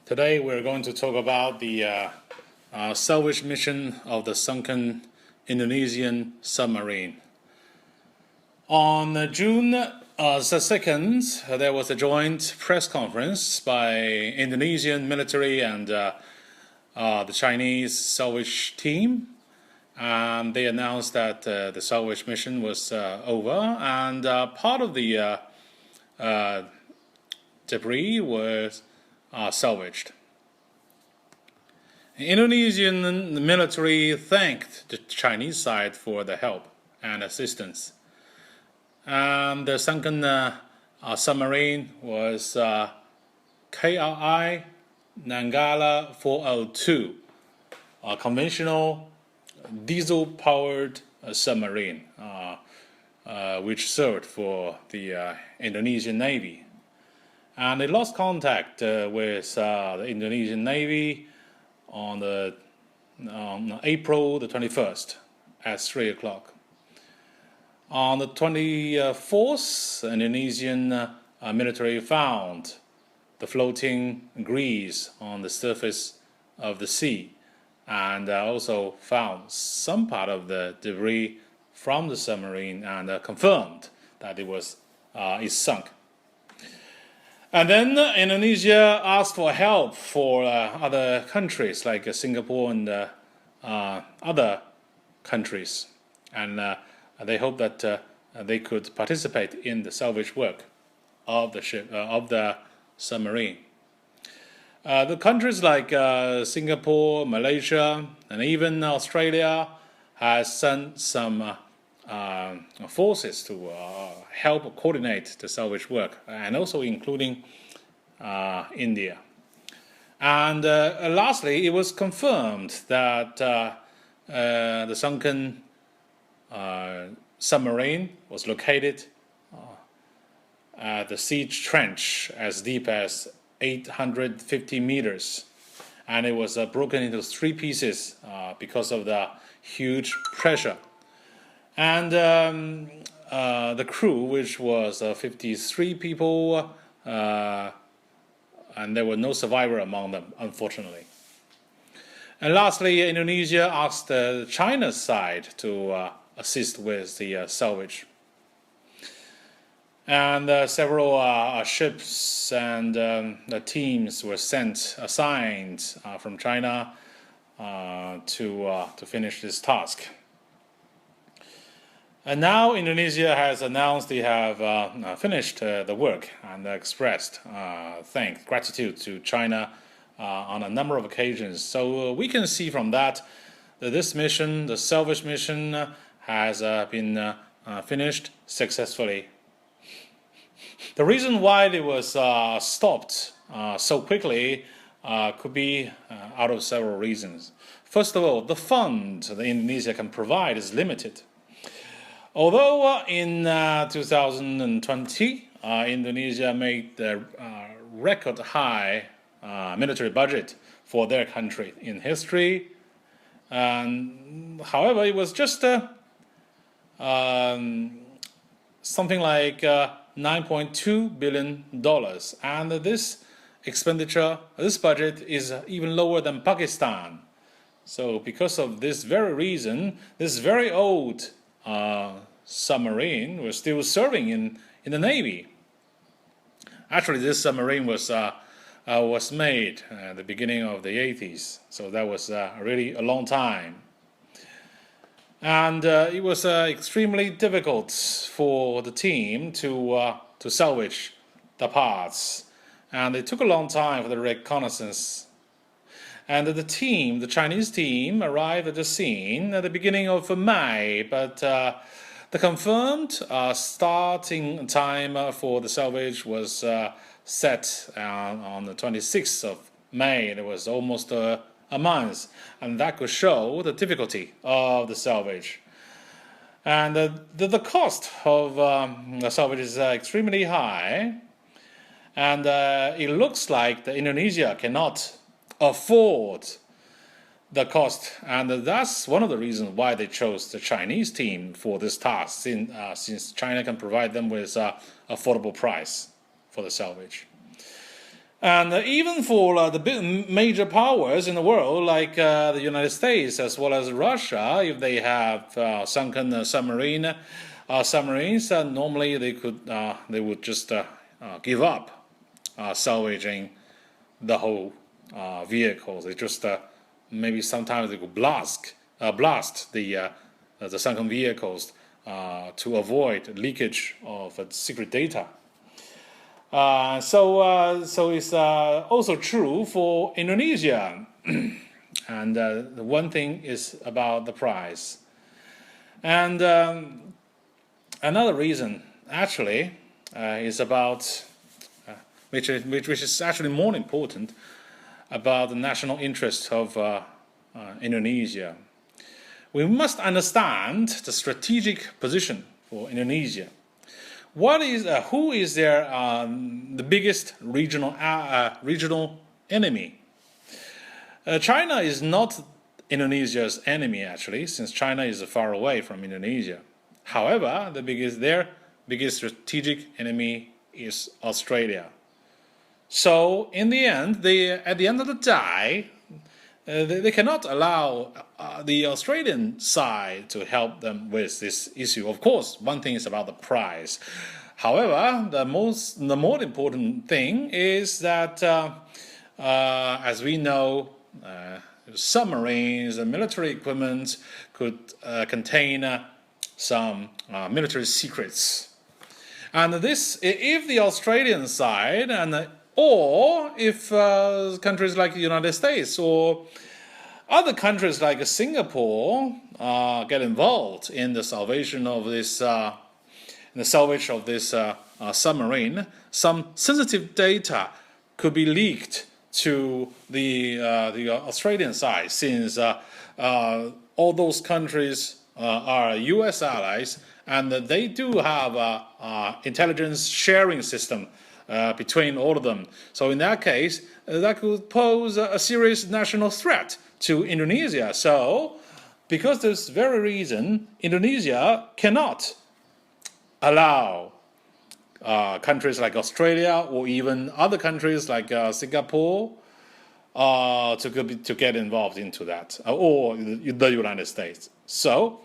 Today we're going to talk about the salvage mission of the sunken Indonesian submarine. On June 2nd, there was a joint press conference by Indonesian military and the Chinese salvage team. They announced that the salvage mission was over, and part of the debris was salvaged. The Indonesian military thanked the Chinese side for the help and assistance. The sunken submarine was KRI Nanggala 402, a conventional diesel-powered submarine, which served for the Indonesian Navy. And they lost contact with the Indonesian Navy on April the 21st at 3 o'clock. On the 24th, the Indonesian military found the floating grease on the surface of the sea, and also found some part of the debris from the submarine, and confirmed that it sunk. And then Indonesia asked for help for other countries like Singapore and other countries, and they hoped that they could participate in the salvage work of the submarine. The countries like Singapore, Malaysia, and even Australia has sent some forces to help coordinate the salvage work, and also including India. And lastly, it was confirmed that the sunken submarine was located at the siege trench as deep as 850 meters, and it was broken into 3 pieces because of the huge pressure. And the crew, which was 53 people, and there were no survivors among them, unfortunately. And lastly, Indonesia asked China's side to assist with the salvage. And several ships and the teams were assigned from China to finish this task. And now Indonesia has announced they have finished the work and expressed gratitude to China on a number of occasions. So we can see from that this mission, the salvage mission, has been finished successfully. The reason why it was stopped so quickly could be out of several reasons. First of all, the fund that Indonesia can provide is limited. Although in 2020, Indonesia made the record high military budget for their country in history, however, it was just something like $9.2 billion, and this budget is even lower than Pakistan. So because of this very reason, this very old submarine was still serving in the Navy. Actually, this submarine was made at the beginning of the 80s, so that was really a long time. And it was extremely difficult for the team to salvage the parts, and it took a long time for the reconnaissance. And the Chinese team, arrived at the scene at the beginning of May, but the confirmed starting time for the salvage was set on the 26th of May. It was almost a month, and that could show the difficulty of the salvage. And the cost of the salvage is extremely high, and it looks like Indonesia cannot afford the cost, and that's one of the reasons why they chose the Chinese team for this task, since China can provide them with affordable price for the salvage. And even for the big major powers in the world, like the United States as well as Russia, if they have sunken submarines, normally they would just give up salvaging the whole vehicle. They just maybe sometimes they could blast the sunken vehicles to avoid leakage of secret data. So it's also true for Indonesia. And the one thing is about the price. And another reason actually is about, which is actually more important, about the national interest of Indonesia. We must understand the strategic position for Indonesia. Who is the biggest regional enemy? China is not Indonesia's enemy actually, since China is far away from Indonesia. However, their biggest strategic enemy is Australia. So in the end, at the end of the day, they cannot allow the Australian side to help them with this issue. Of course, one thing is about the price. However, the more important thing is that, as we know, submarines and military equipment could contain some military secrets. And this, if the Australian side or if countries like the United States or other countries like Singapore get involved in the salvage of this submarine, some sensitive data could be leaked to the Australian side, since all those countries are U.S. allies, and they do have a intelligence sharing system between all of them. So in that case, that could pose a serious national threat to Indonesia. So, because of this very reason, Indonesia cannot allow countries like Australia or even other countries like Singapore to get involved into that, or the United States. So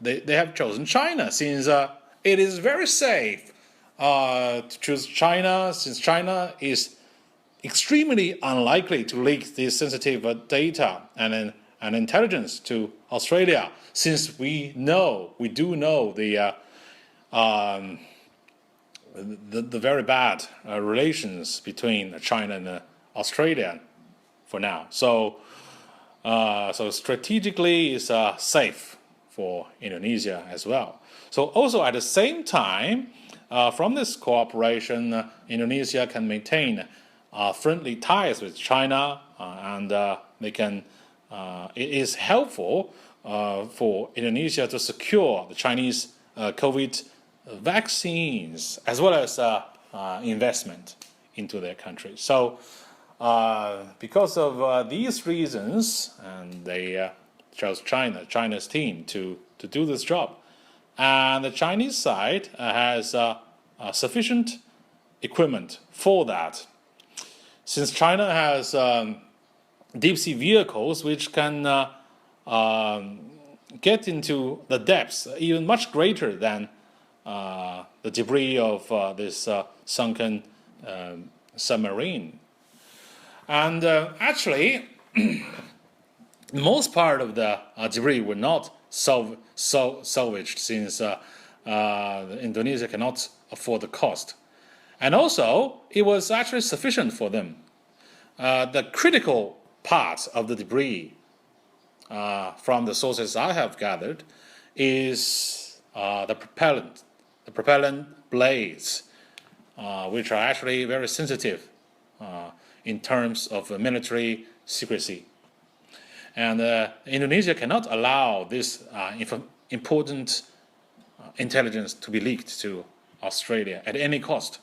they have chosen China, since it is very safe to choose China, since China is extremely unlikely to leak this sensitive data and intelligence to Australia, since we do know the very bad relations between China and Australia for now. So strategically it's safe for Indonesia as well. So also at the same time, from this cooperation, Indonesia can maintain friendly ties with China, and it is helpful for Indonesia to secure the Chinese COVID vaccines as well as investment into their country. So because of these reasons, and they chose China's team to do this job. And the Chinese side has sufficient equipment for that. Since China has deep sea vehicles which can get into the depths even much greater than the debris of this sunken submarine. And actually, most part of the debris were not salvaged, since Indonesia cannot afford the cost. And also, it was actually sufficient for them. The critical part of the debris, from the sources I have gathered, is the propellant blades, which are actually very sensitive in terms of military secrecy. And Indonesia cannot allow this important intelligence to be leaked to Australia at any cost.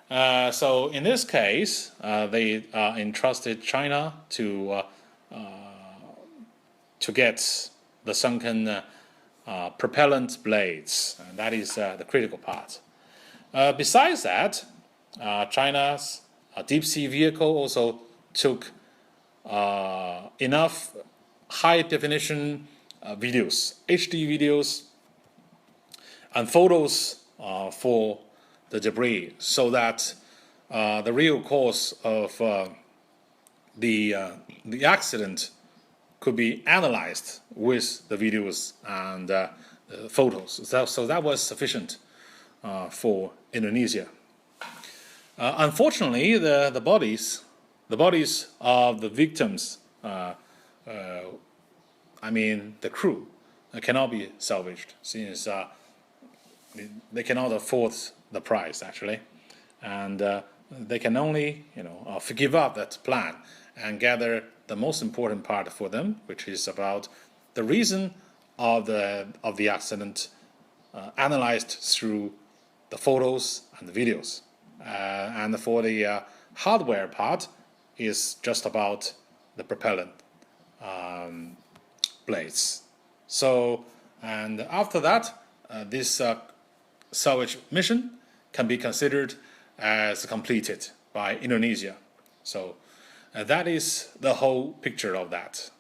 So in this case, they entrusted China to get the sunken propellant blades, and that is the critical part. Besides that, China's A deep sea vehicle also took enough high definition videos, HD videos, and photos for the debris, so that the real cause of the accident could be analyzed with the videos and photos. So that was sufficient for Indonesia. Unfortunately, the bodies of the victims, I mean the crew, cannot be salvaged, since they cannot afford the price actually, and they can only give up that plan and gather the most important part for them, which is about the reason of the accident, analyzed through the photos and the videos, and for the hardware part is just about the propellant blades. So, and after that, this salvage mission can be considered as completed by Indonesia. So that is the whole picture of that.